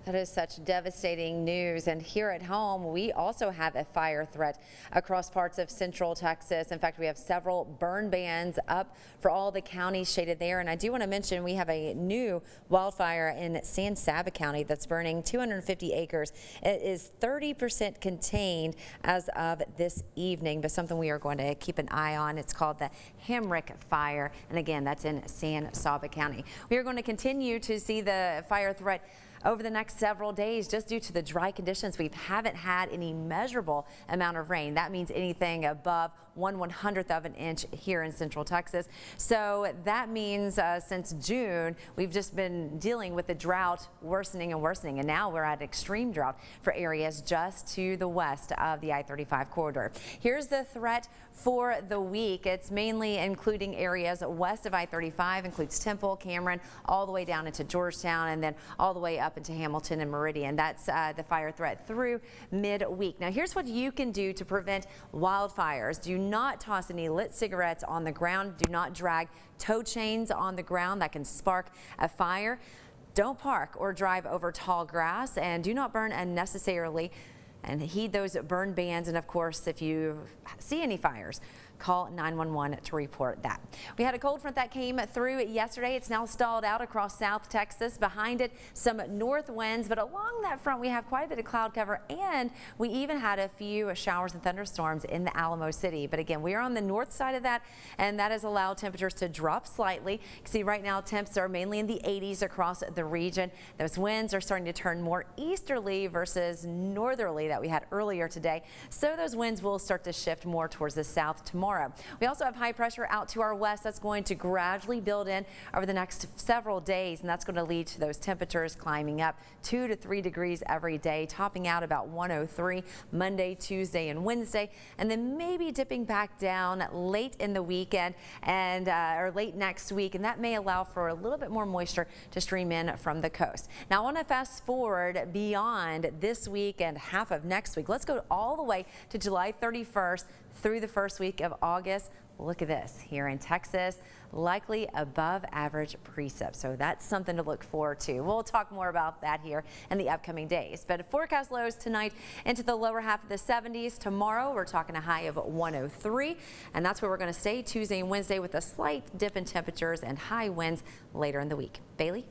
That is such devastating news. And here at home, we also have a fire threat across parts of central Texas. In fact, we have several burn bans up for all the counties shaded there. And I do want to mention we have a new wildfire in San Saba County that's burning 250 acres. It is 30% contained as of this evening, but something we are going to keep an eye on. It's called the Hamrick Fire. And again, that's in San Saba County. We are going to continue to see the fire threat over the next several days just due to the dry conditions. We haven't had any measurable amount of rain. That means anything above 1/100th of an inch here in central Texas. So that means since June, we've just been dealing with the drought worsening and worsening. And now we're at extreme drought for areas just to the west of the I-35 corridor. Here's the threat for the week. It's mainly including areas west of I-35, includes Temple, Cameron, all the way down into Georgetown, and then all the way up into Hamilton and Meridian. That's the fire threat through midweek. Now here's what you can do to prevent wildfires. Do not toss any lit cigarettes on the ground. Do not drag tow chains on the ground that can spark a fire. Don't park or drive over tall grass, and do not burn unnecessarily, and heed those burn bans. And of course, if you see any fires, call 911 to report that. We had a cold front that came through yesterday. It's now stalled out across South Texas. Behind it, some north winds, but along that front, we have quite a bit of cloud cover, and we even had a few showers and thunderstorms in the Alamo City. But again, we are on the north side of that, and that has allowed temperatures to drop slightly. You can see right now temps are mainly in the 80s across the region. Those winds are starting to turn more easterly versus northerly that we had earlier today. So those winds will start to shift more towards the south tomorrow. We also have high pressure out to our west that's going to gradually build in over the next several days, and that's going to lead to those temperatures climbing up 2 to 3 degrees every day, topping out about 103 Monday, Tuesday, and Wednesday, and then maybe dipping back down late in the weekend and or late next week, and that may allow for a little bit more moisture to stream in from the coast. Now I want to fast forward beyond this week and half of next week. Let's go all the way to July 31st through the first week of August. Look at this here in Texas, likely above average precip. So that's something to look forward to. We'll talk more about that here in the upcoming days. But forecast lows tonight into the lower half of the 70s. Tomorrow we're talking a high of 103, and that's where we're going to stay Tuesday and Wednesday with a slight dip in temperatures and high winds later in the week. Bailey?